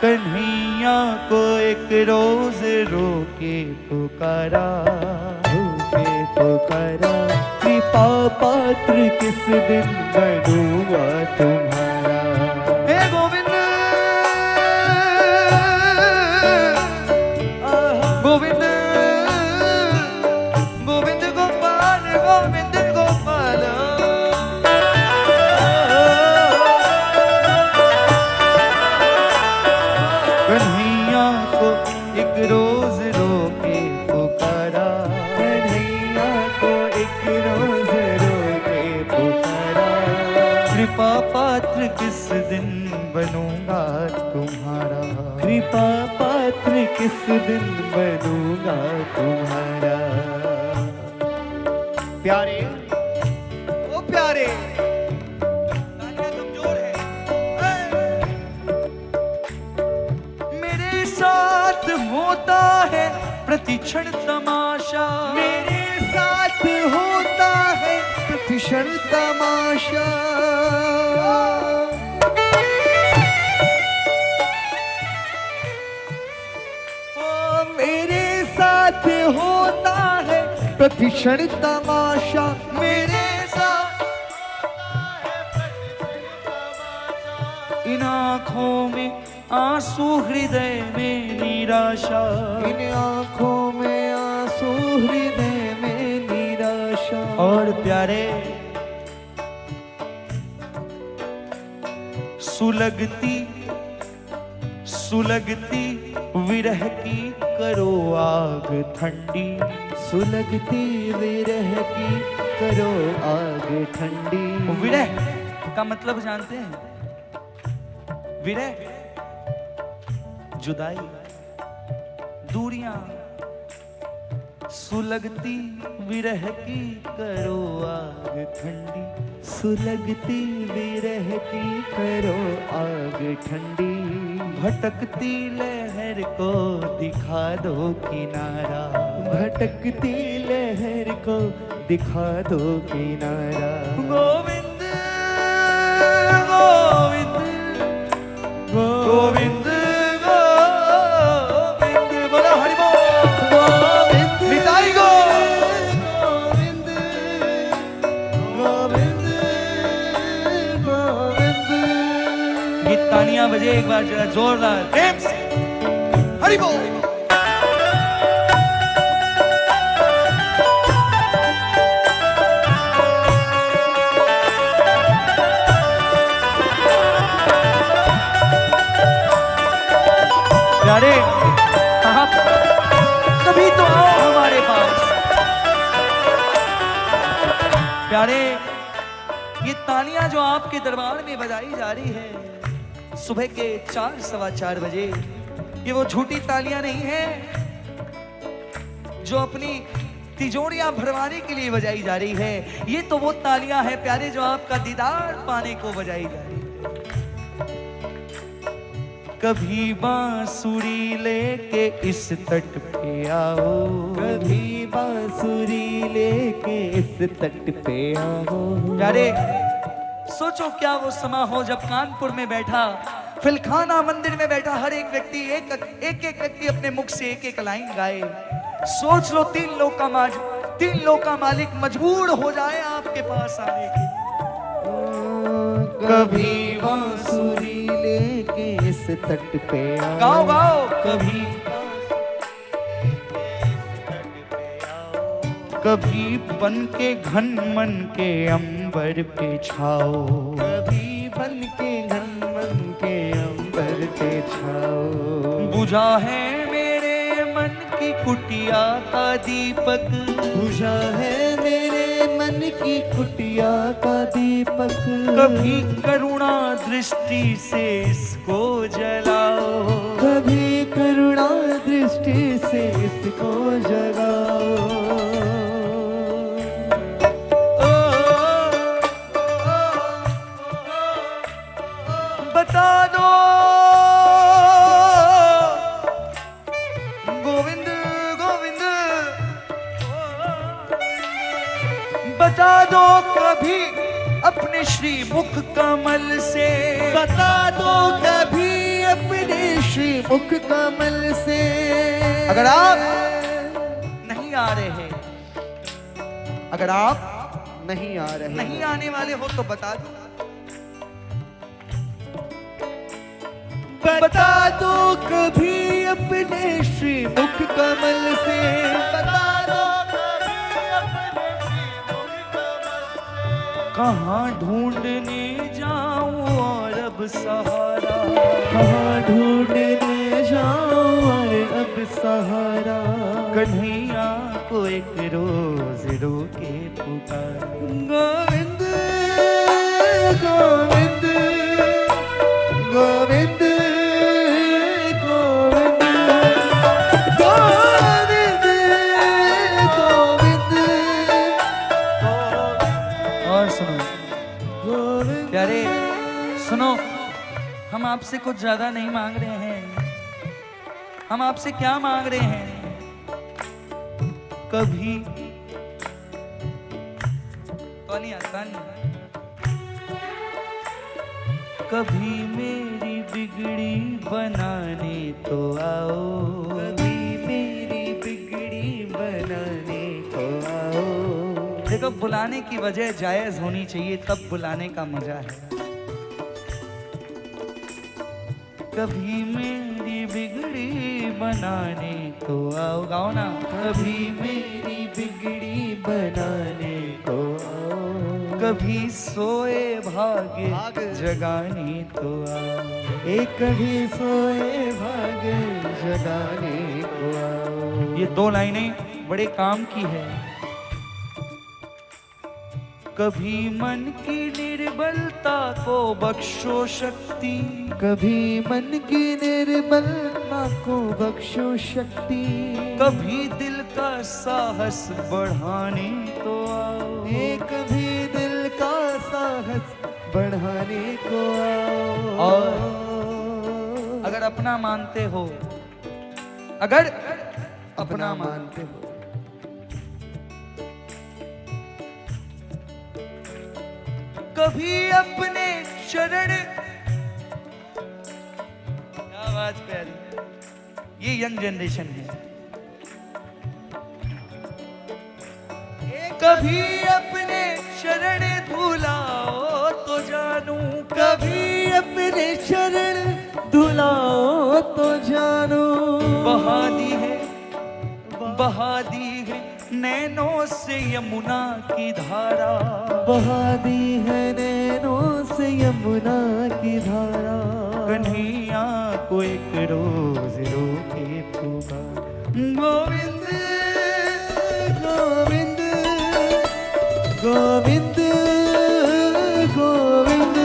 कन्हैया को एक रोज रोके पुकारा, कृपा पात्र किस दिन बनूंगा तुम्हारा। हे गोविंद गोविंद गोविंद गोपाल गोविंद गोपाल। कन्हैया को एक रोज रोके पुकारा, कन्हैया को एक रोज रोके पुकारा। कृपा पात्र किस दिन बनूंगा तुम्हारा, कृपा पात्र किस दिन बनूंगा तुम्हारा। प्यारे ओ प्यारे तालियां कमजोर है। मेरे साथ होता है प्रतिक्षण तमाशा, मेरे साथ होता है प्रतिक्षण तमाशा। ओ मेरे साथ होता है प्रतिक्षण तमाशा। मेरे साथ इन आँखों में आंसू हृदय में निराशा, इन आँखों में आंसू हृदय में निराशा। और प्यारे सुलगती सुलगती विरह की करो आग ठंडी, सुलगती विरह की करो आग ठंडी। विरह का मतलब जानते हैं? विरह जुदाई, दूरियां। सुलगती विरह की करो आग ठंडी, सुलगती विरह की करो आग ठंडी। भटकती लहर को दिखा दो किनारा, भटकती लहर को दिखा दो किनारा। गोविंद गोविंद गोविंद गोविंद बोलो हरि बोल। गोविंद निताई गो गोविंद गोविंद गोविंद। ये तालियां बजे एक बार जरा जोरदार प्रेम से हरि बोल। प्यारे आप कभी तो आओ हमारे पास। प्यारे ये तालियां जो आपके दरबार में बजाई जा रही है सुबह के 4 सवा 4 बजे, ये वो झूठी तालियां नहीं है जो अपनी तिजोरियां भरवाने के लिए बजाई जा रही है। ये तो वो तालियां हैं प्यारे जो आपका दीदार पाने को बजाई जा रही है। कभी बांसुरी लेके इस तट पे आओ, कभी बांसुरी लेके इस तट पे आओ। प्यारे सोचो क्या वो समा हो जब कानपुर में बैठा फिलखाना मंदिर में बैठा हर एक व्यक्ति एक व्यक्ति अपने मुख से एक एक लाइन गाए। सोच लो 3 लोक का मालिक मजबूर हो जाए आपके पास आने के। कभी बांसुरी लेके इस तट पे आओ। गाओ गाओ कभी कभी बन के घन मन के अंबर पे छाओ, कभी बन के घन मन के अंबर पे छाओ। बुझा है मेरे मन की कुटिया का दीपक, बुझा है मेरे मन की कुटिया का दीपक। कभी करुणा दृष्टि से इसको जलाओ, कभी करुणा दृष्टि से इसको जगाओ। बता दो गोविंद गोविंद, बता दो कभी अपने श्री मुख कमल से, बता दो कभी अपने श्री मुख कमल से। अगर आप नहीं आ रहे हैं, अगर आप नहीं आ रहे, नहीं आने वाले हो तो बता दो, बता दो कभी अपने श्री मुख कमल से। बता दो कभी अपने श्री मुख कमल से। कहाँ ढूंढने जाऊं और अब सहारा, कहाँ ढूंढने जाऊं और अब सहारा। कन्हैया को एक रोज रोके पुकार। गोविंद गोविंद गोविंद गोविंद गोविंद गोविंद। और सुनो गोविंद प्यारे, सुनो, हम आपसे कुछ ज्यादा नहीं मांग रहे हैं। हम आपसे क्या मांग रहे हैं? कभी कौन आता नहीं, कभी मेरी बिगड़ी बनाने तो आओ, कभी मेरी बिगड़ी बनाने को आओ। देखो बुलाने की वजह जायज होनी चाहिए, तब बुलाने का मजा है। कभी मेरी बिगड़ी बनाने तो आओ, गाओ ना। कभी मेरी बिगड़ी बनाने को आओ। कभी सोए भाग भाग जगाने तो आओ। एक कभी सोए भाग जगाने को आओ। ये दो लाइनें बड़े काम की है। कभी मन की निर्बलता को बख्शो शक्ति, कभी मन की निर्बलता को बख्शो शक्ति। कभी दिल का साहस बढ़ाने तो आओ। कभी दिल का साहस बढ़ाने को आओ। और अगर अपना मानते हो, अगर अपना मानते हो, कभी अपने शरण, क्या बात प्यारी, ये यंग जनरेशन है। कभी अपने शरण धुलाओ तो जानू, कभी अपने शरण धुलाओ तो जानो। बहा दी है नैनों से यमुना की धारा, बहा दी है नैनों से यमुना की धारा। कन्हैया को एक रोज रोके पुकार। गोविंद गोविंद गोविंद गोविंद गोविंद।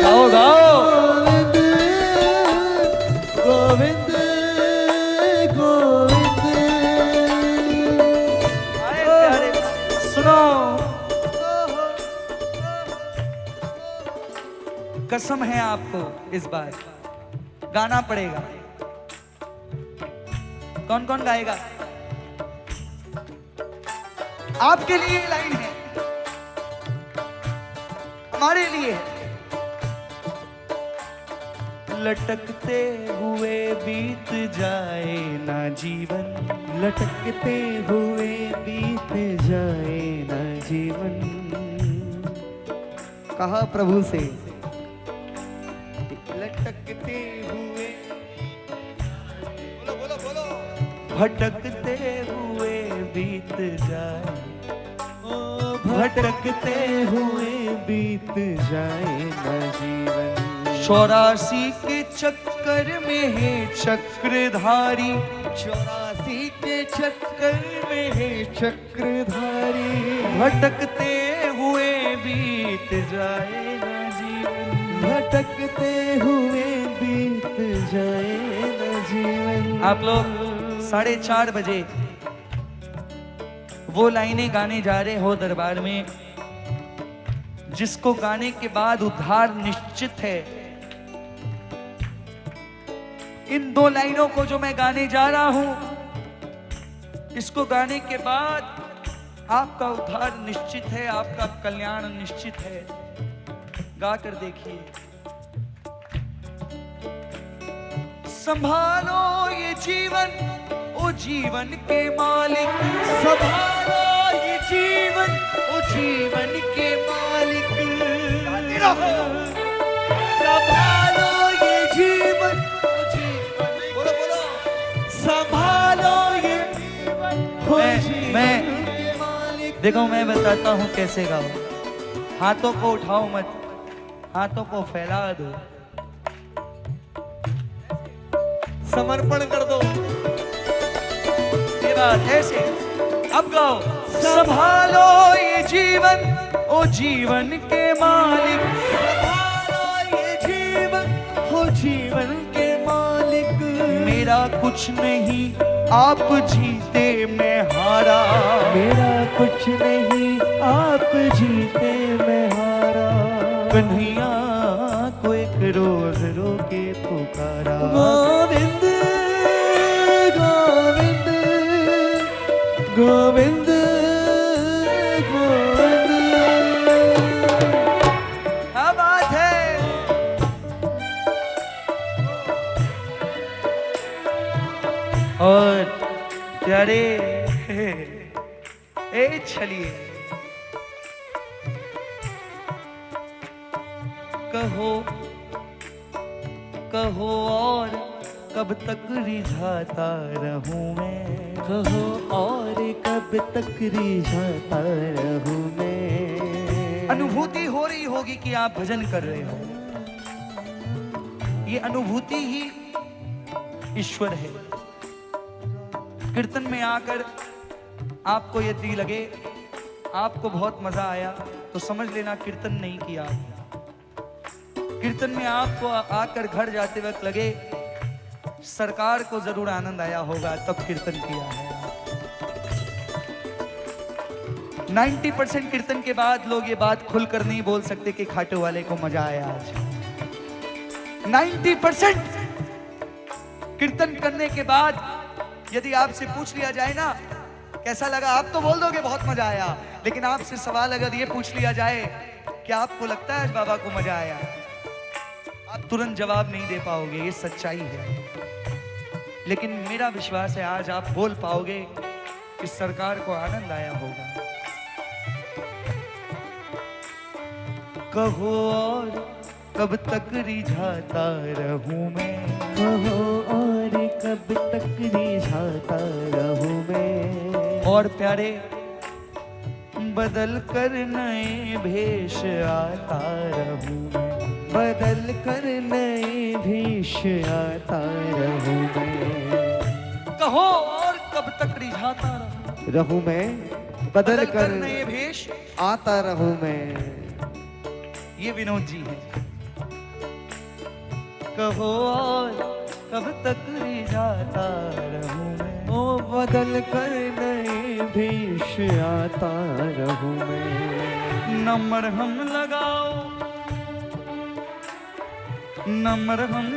गाओ गाओ। गोविंद गोविंद आए प्यारे, सुनो, कसम है आपको इस बार गाना पड़ेगा। कौन कौन गाएगा? आपके लिए ये लाइन है, हमारे लिए है। लटकते हुए बीत जाए ना जीवन, लटकते हुए बीत जाए ना जीवन। कहा प्रभु से, लटकते हुए, बोलो बोलो बोलो, भटकते हुए बीत जाए, ओ भटकते हुए बीत जाए ना जीवन। 84 के चक्कर में है चक्रधारी, 84 के चक्कर में है चक्रधारी। भटकते हुए बीत जाए ना जीवन, भटकते हुए बीत जाए ना जीवन। आप लोग 4:30 बजे वो लाइनें गाने जा रहे हो दरबार में, जिसको गाने के बाद उद्धार निश्चित है। इन दो लाइनों को जो मैं गाने जा रहा हूं, इसको गाने के बाद आपका उद्धार निश्चित है, आपका कल्याण निश्चित है। गा कर देखिए। संभालो ये जीवन, ओ जीवन के मालिक। संभालो ये जीवन, ओ जीवन के मालिक। संभालो ये जीवन, ओ जीवन, बोलो बोलो, संभालो ये जीवन, ओ जीवन के मालिक। देखो मैं बताता हूँ कैसे गाओ। हाथों को उठाओ मत, हाथों को फैला दो, समर्पण कर दो। ये बात ऐसे। अब गाओ। संभालो ये जीवन, ओ जीवन के मालिक। संभालो ये जीवन, ओ जीवन के मालिक। मेरा कुछ नहीं आप जीते मैं हारा। मेरा कुछ नहीं आप जीते मैं हारा। कन्हैया को एक रोज रोके पुकारा। गोविंद गोविंद गोविंद गोविंद। क्या बात है। और प्यारे ए चलिए कहो कहो और कब तक रिझाता रहूं मैं। कहो और कब तक रिझाता रहूं मैं। अनुभूति हो रही होगी कि आप भजन कर रहे हो। ये अनुभूति ही ईश्वर है। कीर्तन में आकर आपको यदि लगे आपको बहुत मजा आया तो समझ लेना कीर्तन नहीं किया। कीर्तन में आपको आकर घर जाते वक्त लगे सरकार को जरूर आनंद आया होगा, तब कीर्तन किया है। 90% कीर्तन के बाद लोग ये बात खुलकर नहीं बोल सकते कि खाटू वाले को मजा आया आज। 90% कीर्तन करने के बाद यदि आपसे पूछ लिया जाए ना कैसा लगा, आप तो बोल दोगे बहुत मजा आया। लेकिन आपसे सवाल अगर ये पूछ लिया जाए क्या आपको लगता है आज बाबा को मजा आया, आप तुरंत जवाब नहीं दे पाओगे। ये सच्चाई है। लेकिन मेरा विश्वास है आज आप बोल पाओगे कि सरकार को आनंद आया होगा। कहो और कब तक रिझाता रहूं मैं। कहो और कब तक रिझाता रहूं मैं। और प्यारे बदल कर नए भेष आता रहूं मैं। बदल कर नए भेष आता रहूं मैं। कहो और कब तक रिझाता रहूं मैं। बदल कर नए भेष आता रहूं मैं। ये विनोद जी है। कहो और कब तक रिझाता रहूं मैं। ओ बदल कर नए भेष आता रहूं मैं। न मरहम लगाओ न मरहम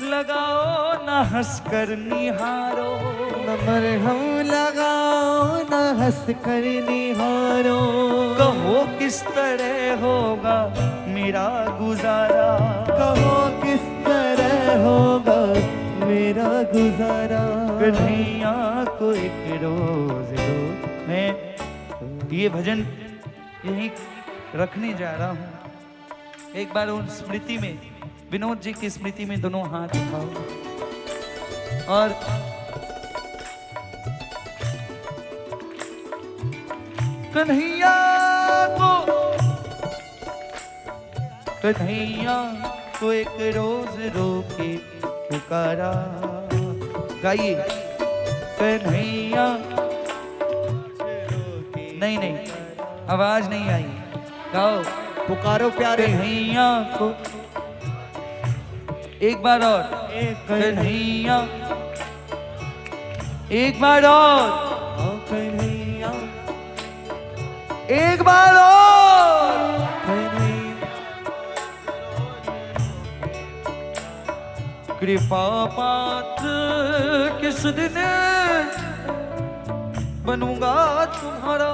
लगाओ न हंसकर निहारो। न मरहम लगाओ न हंस कर निहारो। कहो किस तरह होगा मेरा गुजारा। कहो किस तरह होगा मेरा गुजारा। कन्हैया को एक रोज रो। मैं ये भजन यहीं रखने जा रहा हूँ। एक बार उन स्मृति में, विनोद जी की स्मृति में दोनों हाथ उठाओ और कन्हैया को एक रोज रोके पुकारा। गाइए कन्हैया। नहीं आवाज नहीं आई, गाओ। पुकारो प्यारे। कन्हैया को एक बार और। कन्हैया एक बार और। कन्हैया एक बार और। कृपा पात्र किस दिन बनूंगा तुम्हारा।